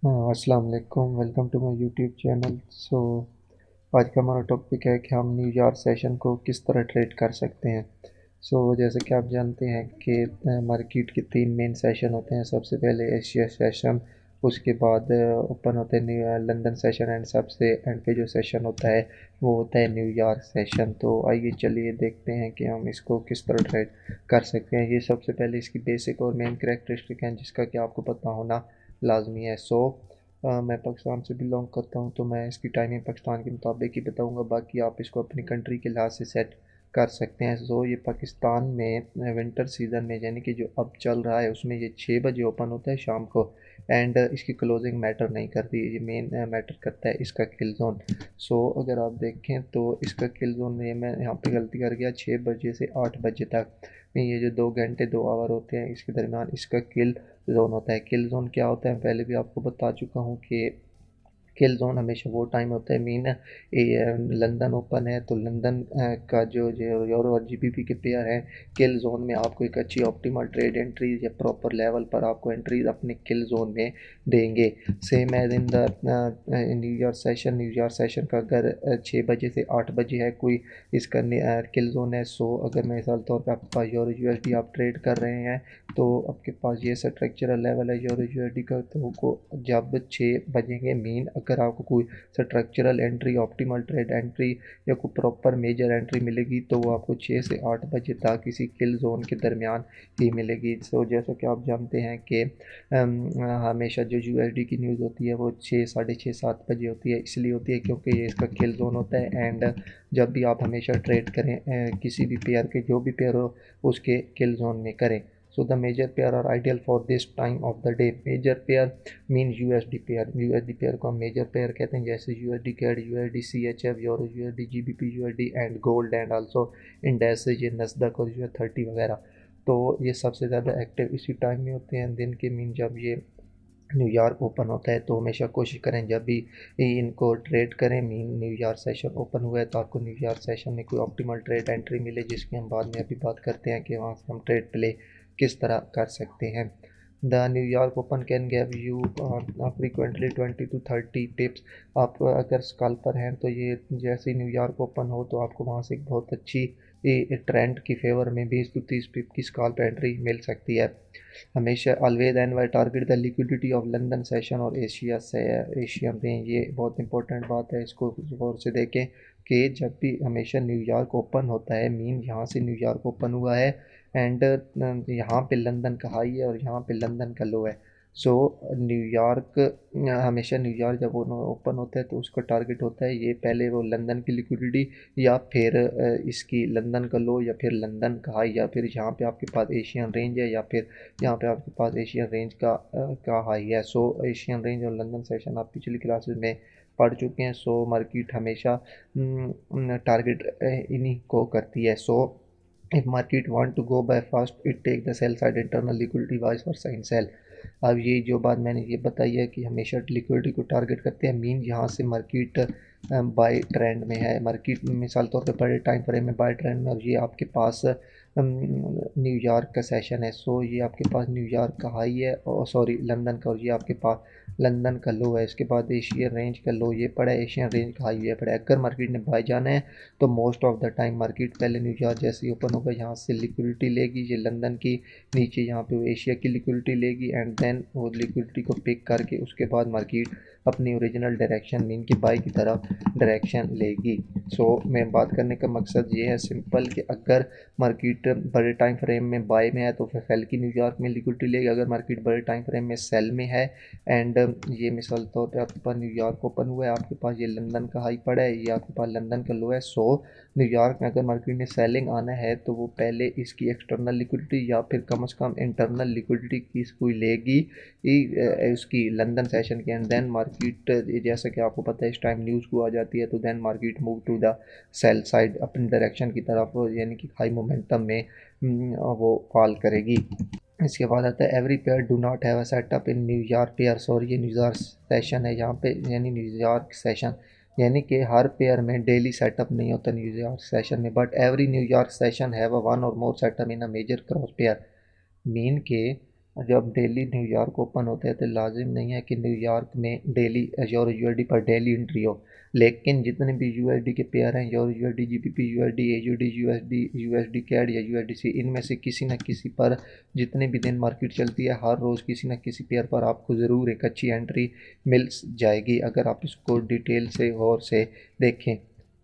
अस्सलाम वालेकुम, welcome to my YouTube channel. आज का हमारा टॉपिक है कि हम न्यूयॉर्क सेशन को किस तरह ट्रेड कर सकते हैं। जैसे कि आप जानते हैं कि मार्केट के तीन मेन सेशन होते हैं। सबसे पहले एशिया सेशन, उसके बाद ओपन होते हैं लंदन सेशन, एंड सबसे एंड पे जो सेशन होता है वो होता है न्यूयॉर्क सेशन। तो आइए चलिए देखते हैं कि हम इसको किस तरह ट्रेड कर सकते हैं। ये सबसे पहले इसकी बेसिक और मेन करेक्टरिस्टिक हैं जिसका कि आपको पता होना लाजमी है। मैं पाकिस्तान से बिलोंग करता हूँ, तो मैं इसकी टाइमिंग पाकिस्तान के मुताबिक ही बताऊँगा, बाकी आप इसको अपनी कंट्री के लिहाज से सेट कर सकते हैं। ये पाकिस्तान में विंटर सीज़न में, यानी कि जो अब चल रहा है, उसमें ये 6 बजे ओपन होता है शाम को। एंड इसकी क्लोजिंग मैटर नहीं करती, ये मेन मैटर करता है इसका किल जोन। अगर आप देखें तो इसका किल जोन में मैं यहाँ पे गलती कर गया, 6 बजे से 8 बजे तक में ये जो 2 घंटे 2 आवर होते हैं, इसके दरमियान इसका किल जोन होता है। किल जोन क्या होता है, पहले भी आपको बता चुका हूँ कि किल जोन हमेशा वो टाइम होता है, मीन लंदन ओपन है तो लंदन का जो जो यूरो और जीबीपी के पेयर हैं, किल जोन में आपको एक अच्छी ऑप्टिमल ट्रेड एंट्री या प्रॉपर लेवल पर आपको एंट्रीज अपने किल जोन में देंगे। Same as in the New York session का अगर 6 बजे से 8 बजे है कोई इसका किल जोन है। अगर मैं मिसाल तौर पर आपके पास यूरो यूएसडी आप ट्रेड कर रहे हैं, तो आपके पास ये स्ट्रक्चरल लेवल है यूरो यूएसडी का, तो को जब 6 बजेंगे मीन, अगर आपको कोई structural entry, optimal trade entry या कोई प्रॉपर मेजर एंट्री मिलेगी, तो वो आपको 6 से 8 बजे तक किसी किल जोन के दरमियान ही मिलेगी। जैसा कि आप जानते हैं कि हमेशा जो यूएसडी की न्यूज़ होती है वो 6, 6:30, 7 बजे होती है। इसलिए होती है क्योंकि ये इसका किल जोन होता है। एंड जब भी आप हमेशा ट्रेड करें किसी भी पेयर के, जो भी पेयर हो उसके किल जोन में करें। The major pair are ideal for this time of the day. Major pair mean USD pair. USD pair को हम major pair कहते हैं, जैसे USD CAD, USD CHF, Euro USD, GBP USD and gold and also indexes, ये नस्दक और US30 वगैरह। तो ये सबसे ज़्यादा एक्टिव इसी टाइम में होते हैं दिन के, मीन जब ये न्यूयॉर्क ओपन होता है। तो हमेशा कोशिश करें जब भी इनको ट्रेड करें, मीन न्यूयॉर्क सेशन ओपन हुआ है तो आपको न्यूयॉर्क सेशन में कोई ऑप्टिमल ट्रेड एंट्री मिले, जिसकी हम बाद में अभी बात करते हैं कि वहाँ से हम ट्रेड प्ले किस तरह कर सकते हैं। The New York open can give you frequently 20 to 30 tips. आप अगर स्कल्पर हैं तो ये जैसे ही न्यूयॉर्क ओपन हो तो आपको वहाँ से एक बहुत अच्छी ट्रेंड की फेवर में 20 to 30 पिप की स्कल्प एंट्री मिल सकती है। हमेशा always and why target the liquidity of London session और एशिया से एशिया में, ये बहुत इंपॉर्टेंट बात है, इसको गौर से देखें कि जब भी हमेशा न्यूयॉर्क ओपन होता है, मीन यहाँ से न्यूयॉर्क ओपन हुआ है एंड यहाँ पे लंदन का हाई है और यहाँ पे लंदन का लो है। सो न्यूयॉर्क हमेशा न्यूयॉर्क जब ओपन होता है तो उसका टारगेट होता है ये पहले वो लंदन की लिक्विडिटी, या फिर इसकी लंदन का लो, या फिर लंदन का हाई, या फिर यहाँ पे आपके पास एशियन रेंज है, या फिर यहाँ पे आपके पास एशियन रेंज का हाई है। एशियन रेंज और लंदन सेशन आप पिछली क्लासेस में पढ़ चुके हैं। मार्केट हमेशा टारगेट इन्हीं को करती है। If market want to go buy fast, it take the sell side internal liquidity vice versa in sell. अब ये जो बात मैंने ये बताई है कि हमेशा लिक्विडिटी को टारगेट करते हैं, मीन यहाँ से मार्केट बाय ट्रेंड में है, मार्केट मिसाल तौर पे बड़े टाइम फ्रेम में बाय ट्रेंड में, और ये आपके पास न्यूयॉर्क का सेशन है। ये आपके पास न्यूयॉर्क का हाई है, और सॉरी लंदन का, और ये आपके पास लंदन का लो है। इसके बाद एशियन रेंज का लो ये पड़ा है, एशियन रेंज का हाई ये पड़ा है। अगर मार्केट ने बाय जाना है तो most of the time market पहले न्यूयॉर्क जैसे ही ओपन होगा यहाँ से लिक्विडिटी लेगी, ये लंदन की नीचे यहाँ पे वो एशिया की लिक्विडिटी लेगी, एंड देन वो लिक्विडिटी को पिक करके उसके बाद मार्केट अपनी ओरिजिनल डायरेक्शन मीन की बाई की तरफ डायरेक्शन लेगी। मैं बात करने का मकसद ये है सिंपल कि अगर मार्केट बड़े टाइम फ्रेम में बाय में है तो फिर सेल की न्यूयॉर्क में लिक्विडिटी लेगी। अगर मार्केट बड़े टाइम फ्रेम में सेल में है एंड ये मिसाल तौर पे आपके पास न्यूयॉर्क ओपन हुआ है, आपके पास ये लंदन का हाई पड़ा है, ये आपके पास लंदन का लो है। न्यूयॉर्क में अगर मार्केट ने सेलिंग आना है तो वो पहले इसकी एक्सटर्नल लिक्विडिटी या फिर कम से कम इंटरनल लिक्विडिटी की इसको लेगी उसकी लंदन सेशन के, एंड देन मार्केट जैसा कि आपको पता है इस टाइम न्यूज़ को आ जाती है, तो then market move to the sell side अपनी डायरेक्शन की तरफ, यानी कि हाई मोमेंटम में वो फॉल करेगी। इसके बाद आता है every pair do not have a setup in New York pairs, और ये न्यूयॉर्क सेशन है यहाँ पे, यानी न्यूयॉर्क सेशन यानी कि हर पेयर में डेली सेटअप नहीं होता न्यूयॉर्क सेशन में, but every New York session have a one or more setup in a major cross pair. Mean के जब डेली न्यूयॉर्क ओपन होता है तो लाजिम नहीं है कि न्यूयॉर्क में डेली यूरो यूएसडी पर डेली एंट्री हो, लेकिन जितने भी यूएसडी के पेयर हैं, euro USD, GBP USD, AUD USD, USD CAD या यूएसडीसी, इनमें से किसी न किसी पर जितने भी दिन मार्केट चलती है हर रोज़ किसी न किसी पेयर पर आपको ज़रूर एक अच्छी एंट्री मिल जाएगी अगर आप इसको डिटेल से गौर से देखें।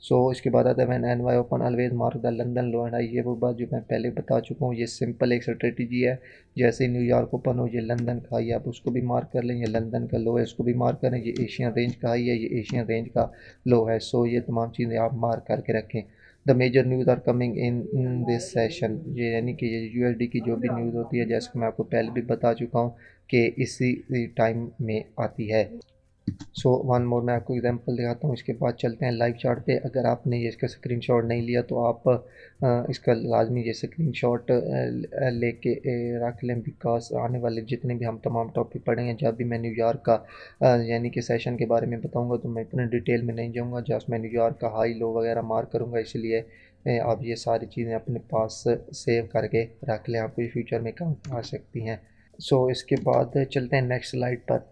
इसके बाद आता है when NY open always mark the London low and high. ये वो बात जो मैं पहले बता चुका हूँ, ये सिंपल एक स्ट्रेटजी है। जैसे न्यूयॉर्क ओपन हो, ये लंदन का हाई आप उसको भी मार्क कर लें, ये लंदन का लो है इसको भी मार्क करें, ये एशियन रेंज का हाई है, ये एशियन रेंज का लो है। ये तमाम चीज़ें आप मार्क करके रखें। The major news are coming in this session, ये यानी कि ये यूएसडी की जो भी न्यूज़ होती है, जैसे मैं आपको पहले भी बता चुका हूँ कि इसी टाइम में आती है। वन मोर मैं आपको एग्जांपल दिखाता हूँ, इसके बाद चलते हैं लाइव चार्ट पे। अगर आपने ये इसका स्क्रीनशॉट नहीं लिया तो आप इसका लाजमी ये स्क्रीनशॉट लेके रख लें, बिकॉज आने वाले जितने भी हम तमाम टॉपिक पढ़ेंगे, जब भी मैं न्यूयॉर्क का यानी कि सेशन के बारे में बताऊँगा तो मैं इतने डिटेल में नहीं जाऊँगा, जस्ट मैं न्यूयॉर्क का हाई लो वगैरह मार्क करूँगा। इसलिए आप ये सारी चीज़ें अपने पास सेव करके रख लें, आपको फ्यूचर में काम आ सकती हैं। इसके बाद चलते हैं नेक्स्ट स्लाइड पर।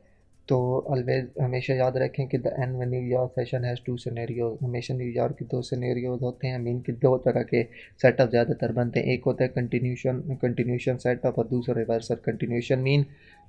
तो ऑलवेज हमेशा याद रखें कि the N New York session has two scenarios, हमेशा न्यूयॉर्क के दो सिनेरियोज होते हैं। मीन के दो तरह के सेटअप ज़्यादातर बनते हैं, एक होता है कंटिन्यूशन सेटअप और दूसरा रिवर्सल कंटिन्यूशन। मीन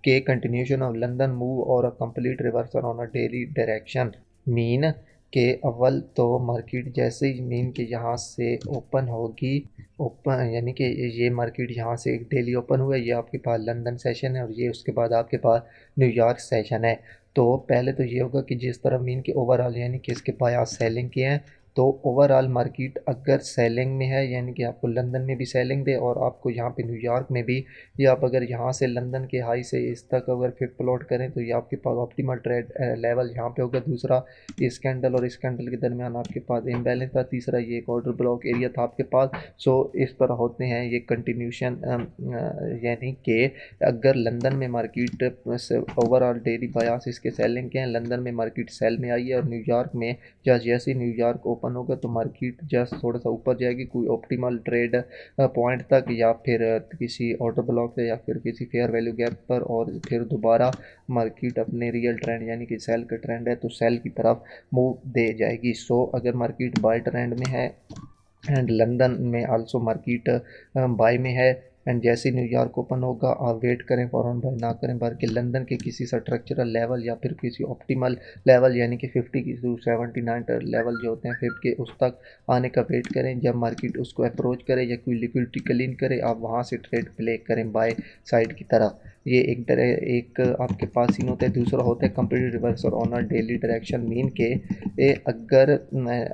के कंटिन्यूशन ऑफ लंदन मूव और a complete reversal on a daily direction. Mean के अव्वल तो मार्केट जैसे ही मीन के यहाँ से ओपन होगी, ओपन यानी कि ये मार्केट यहाँ से एक डेली ओपन हुआ, ये आपके पास लंदन सेशन है और ये उसके बाद आपके पास न्यूयॉर्क सेशन है। तो पहले तो ये होगा कि जिस तरह मीन के ओवरऑल यानी कि इसके बायस सेलिंग किए हैं, तो ओवरऑल मार्केट अगर सेलिंग में है यानी कि आपको लंदन में भी सेलिंग दे और आपको यहाँ पे न्यूयॉर्क में भी, या आप अगर यहाँ से लंदन के हाई से इस तक अगर फिर प्लॉट करें तो ये आपके पास ऑप्टिमल ट्रेड लेवल यहाँ पे होगा। दूसरा, इस कैंडल और इस कैंडल के दरमियान आपके पास इम्बैलेंस था। तीसरा, ये एक ऑर्डर ब्लॉक एरिया था आपके पास। इस तरह होते हैं ये कंटिन्यूशन, यानी कि अगर लंदन में मार्केट ओवरऑल डेली बायस इसके सेलिंग के हैं, लंदन में मार्केट सेल में आई है और न्यूयॉर्क में जैसे न्यूयॉर्क ओपन होगा तो मार्केट जस्ट थोड़ा सा ऊपर जाएगी कोई ऑप्टिमल ट्रेड पॉइंट तक, या फिर किसी ऑर्डर ब्लॉक से या फिर किसी फेयर वैल्यू गैप पर, और फिर दोबारा मार्केट अपने रियल ट्रेंड यानी कि सेल का ट्रेंड है तो सेल की तरफ मूव दे जाएगी। अगर मार्केट बाय ट्रेंड में है एंड लंदन में आल्सो मार्केट बाय में है, एंड जैसे न्यूयॉर्क ओपन होगा आप वेट करें, फ़ौरन बाय ना करें, बल्कि लंदन के किसी स्ट्रक्चरल लेवल या फिर किसी ऑप्टिमल लेवल यानी कि 50 की 79 लेवल जो होते हैं 50 के, उस तक आने का वेट करें। जब मार्केट उसको अप्रोच करे या कोई लिक्विडिटी क्लीन करे, आप वहाँ से ट्रेड प्ले करें बाय साइड की तरफ। ये एक आपके पास सीन होता है। दूसरा होता है complete reversal on a daily direction. Mean के अगर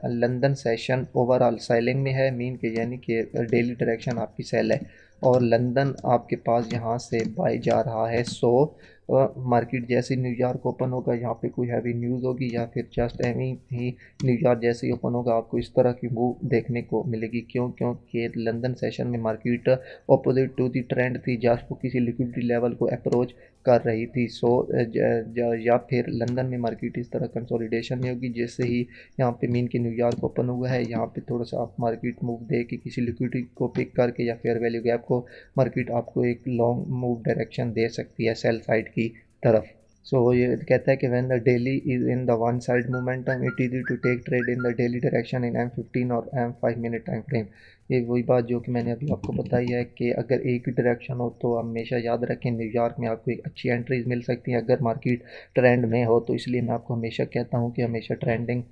लंदन सेशन ओवरऑल सेलिंग में है, मीन के यानी कि डेली डायरेक्शन आपकी सेल है और लंदन आपके पास यहाँ से बाय जा रहा है, मार्केट जैसे न्यूयॉर्क ओपन होगा यहाँ पे कोई हैवी न्यूज़ होगी या फिर जस्ट एवी ही न्यूयॉर्क जैसे ही ओपन होगा आपको इस तरह की मूव देखने को मिलेगी। क्योंकि लंदन सेशन में market opposite to the trend थी, जस्ट वो किसी लिक्विडिटी लेवल को अप्रोच कर रही थी। या फिर लंदन में मार्केट इस तरह कंसोलिडेशन में होगी जैसे ही यहाँ पे मीन के न्यूयॉर्क ओपन हुआ है, यहाँ पे थोड़ा सा आप मार्केट मूव दे के किसी लिक्विडिटी को पिक करके या फेयर वैल्यू गैप को मार्केट आपको एक लॉन्ग मूव डायरेक्शन दे सकती है सेल साइड की तरफ। ये कहता है कि when the daily is in the one side momentum it easy to take trade in the daily direction in M15 और M5 मिनट टाइम फ्रेम। ये वही बात जो कि मैंने अभी आपको बताई है कि अगर एक ही डायरेक्शन हो तो हमेशा याद रखें न्यूयॉर्क में आपको एक अच्छी एंट्रीज मिल सकती हैं अगर मार्केट ट्रेंड में हो। तो इसलिए मैं आपको हमेशा कहता हूँ कि हमेशा ट्रेंडिंग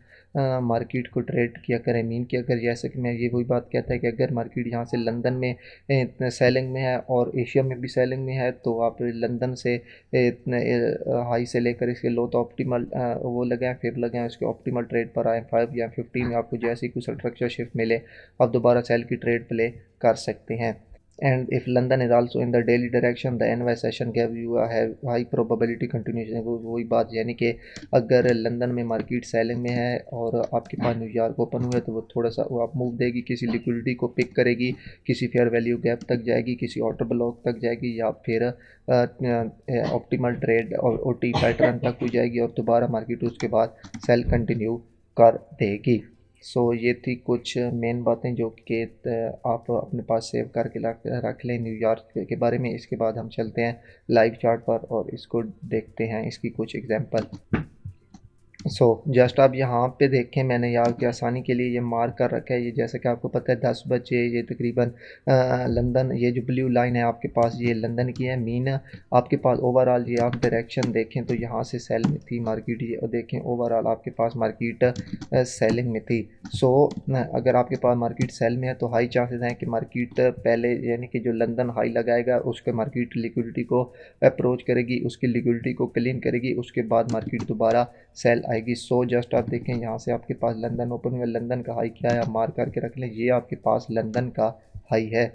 मार्केट को ट्रेड किया करें। मीन कि अगर जैसे कि मैं ये वही बात कहता है कि अगर मार्केट यहाँ से लंदन में सेलिंग में है और एशिया में भी सेलिंग में है तो आप लंदन से इतने हाई से लेकर इसके लो तो ऑप्टिमल वो लगाएं, फिर लगाएं उसके ऑप्टिमल ट्रेड पर आए 5 या 15 में आपको जैसे ही कुछ स्ट्रक्चर शिफ्ट मिले आप दोबारा सेल की ट्रेड प्ले कर सकते हैं। And if London is also in the daily direction, the NY session gave you a high probability continuation। वही बात यानी कि अगर लंदन में मार्केट सेलिंग में है और आपके पास न्यूयॉर्क ओपन हुआ है तो वो थोड़ा सा वो आप मूव देगी, किसी लिक्विडिटी को पिक करेगी, किसी फेयर वैल्यू गैप तक जाएगी, किसी ऑर्डर ब्लॉक तक जाएगी या फिर ऑप्टिमल ट्रेड और OT पैटर्न तक हो जाएगी और दोबारा मार्केट उसके बाद सेल कंटिन्यू कर देगी। सो ये थी कुछ मेन बातें जो कि आप अपने पास सेव करके रख लें न्यूयॉर्क के बारे में। इसके बाद हम चलते हैं लाइव चार्ट पर और इसको देखते हैं इसकी कुछ एग्जांपल। जस्ट आप यहाँ पे देखें, मैंने यहाँ की आसानी के लिए ये मार्क कर रखा है। ये जैसे कि आपको पता है 10 बजे ये तकरीबन लंदन, ये जो ब्लू लाइन है आपके पास ये लंदन की है। मीन आपके पास ओवरऑल ये आप डायरेक्शन देखें तो यहाँ से सेल में थी मार्केट, ये और देखें ओवरऑल आपके पास मार्केट सेलिंग में थी। अगर आपके पास मार्केट सेल में है तो हाई चांसेस हैं कि मार्केट पहले यानी कि जो लंदन हाई लगाएगा उसके मार्केट लिक्विडिटी को अप्रोच करेगी, उसकी लिक्विडिटी को क्लीन करेगी, उसके बाद मार्केट दोबारा सेल आएगी। जस्ट आप देखें यहाँ से आपके पास लंदन ओपन हुआ, लंदन का हाई क्या है आप मार्क करके रख लें, ये आपके पास लंदन का हाई है।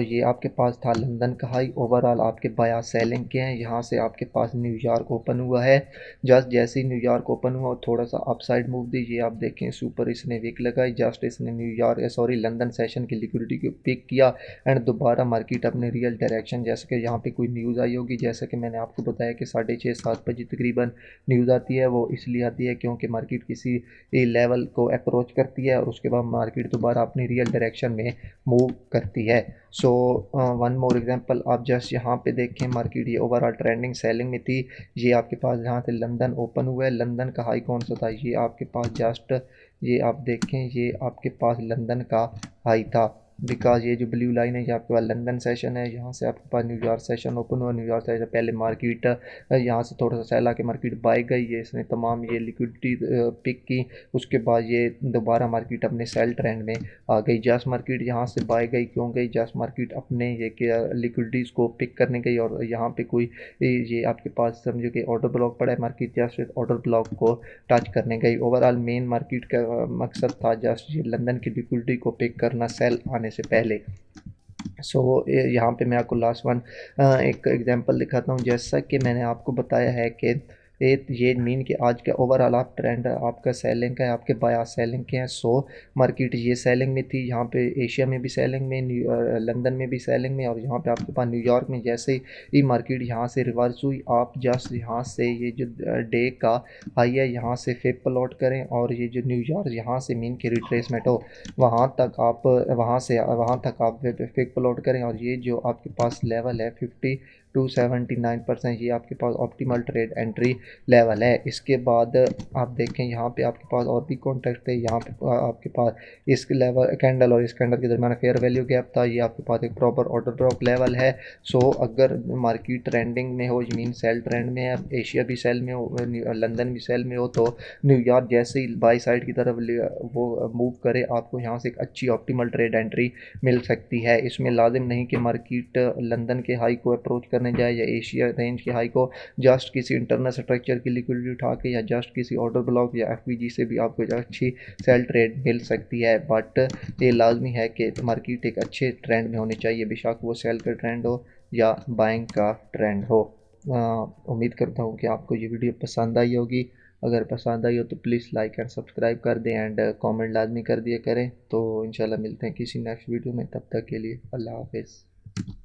ये आपके पास था लंदन का हाई। ओवरऑल आपके बाया सेलिंग के हैं। यहाँ से आपके पास न्यूयॉर्क ओपन हुआ है। जस्ट जैसे ही न्यूयॉर्क ओपन हुआ थोड़ा सा अपसाइड मूव दी, ये आप देखें सुपर इसने विक लगाई। जस्ट इसने लंदन सेशन की लिक्विडिटी को पिक किया एंड दोबारा मार्केट अपने रियल डायरेक्शन, जैसे कि यहाँ पे कोई न्यूज़ आई होगी, जैसे कि मैंने आपको बताया कि 6:30-7 बजे तकरीबन न्यूज़ आती है। वो इसलिए आती है क्योंकि मार्केट किसी लेवल को अप्रोच करती है और उसके बाद मार्केट दोबारा अपनी रियल डायरेक्शन में मूव करती है। वन मोर एग्जांपल आप जस्ट यहाँ पे देखें, मार्केट ये ओवरऑल ट्रेंडिंग सेलिंग में थी। ये आपके पास जहाँ से लंदन ओपन हुआ है, लंदन का हाई कौन सा था, ये आपके पास जस्ट ये आप देखें, ये आपके पास लंदन का हाई था। बिकॉज ये जो ब्लू लाइन है ये आपके पास लंदन सेशन है, यहाँ से आपके पास न्यूयॉर्क सेशन ओपन हुआ। न्यूयॉर्क सेशन पहले मार्केट यहाँ से थोड़ा सा सेल आके मार्केट बाय गई, ये इसने तमाम ये लिक्विडिटी पिक की, उसके बाद ये दोबारा मार्केट अपने सेल ट्रेंड में आ गई। जस्ट मार्केट यहाँ से बाय गई, क्यों गई, जस्ट मार्केट अपने ये लिक्विडिटीज़ को पिक करने गई और यहाँ पे कोई ये आपके पास समझो कि ऑर्डर ब्लॉक पड़ा है, मार्केट जस्ट ऑर्डर ब्लॉक को टच करने गई। ओवरऑल मेन मार्केट का मकसद था जस्ट ये लंदन की लिक्विडिटी को पिक करना सेल आने से पहले। यहाँ पे मैं आपको लास्ट वन एक एग्जांपल दिखाता हूँ। जैसा कि मैंने आपको बताया है कि ये मीन कि आज का ओवरऑल आप ट्रेंड आपका सेलिंग का है, आपके बाय सेलिंग के हैं। मार्केट ये सेलिंग में थी, यहाँ पे एशिया में भी सेलिंग में, लंदन में भी सेलिंग में, और यहाँ पे आपके पास न्यूयॉर्क में जैसे ही मार्केट यहाँ से रिवर्स हुई, आप जस्ट यहाँ से ये जो डे का हाई है यहाँ से फिर प्लॉट करें और ये जो न्यूयॉर्क यहाँ से मीन की रिट्रेसमेंट हो वहाँ तक आप फिर प्लॉट करें और ये जो आपके पास लेवल है 50 to 79%, ये आपके पास ऑप्टिमल ट्रेड एंट्री लेवल है। इसके बाद आप देखें यहाँ पे आपके पास और भी कॉन्टेक्ट है। यहाँ पे आपके पास इस लेवल कैंडल और इस कैंडल के दरमियान फेयर वैल्यू गैप था, ये आपके पास एक प्रॉपर ऑर्डर ब्लॉक लेवल है। अगर मार्केट ट्रेंडिंग में हो, मीन सेल ट्रेंड में है, एशिया भी सेल में हो, लंदन भी सेल में हो, तो न्यूयॉर्क जैसे ही बाई साइड की तरफ वो मूव करे, आपको यहाँ से एक अच्छी ऑप्टिमल ट्रेड एंट्री मिल सकती है। इसमें लाजिम नहीं कि मार्केट लंदन के हाई को अप्रोच करने जाए या एशिया रेंज के हाई को, जस्ट किसी इंटरनल स्ट्रक्चर की लिक्विडिटी उठा के या जस्ट किसी ऑर्डर ब्लॉक या एफवीजी से भी आपको एक अच्छी सेल ट्रेड मिल सकती है। बट ये लाजमी है कि मार्केट एक अच्छे ट्रेंड में होनी चाहिए, बेशक वो सेल का ट्रेंड हो या बाइंग का ट्रेंड हो। उम्मीद करता हूँ कि आपको ये वीडियो पसंद आई होगी। अगर पसंद आई हो तो प्लीज़ लाइक एंड सब्सक्राइब कर दें एंड कमेंट लाजमी कर दिया करें। तो इंशाल्लाह मिलते हैं किसी नेक्स्ट वीडियो में, तब तक के लिए अल्लाह हाफिज़।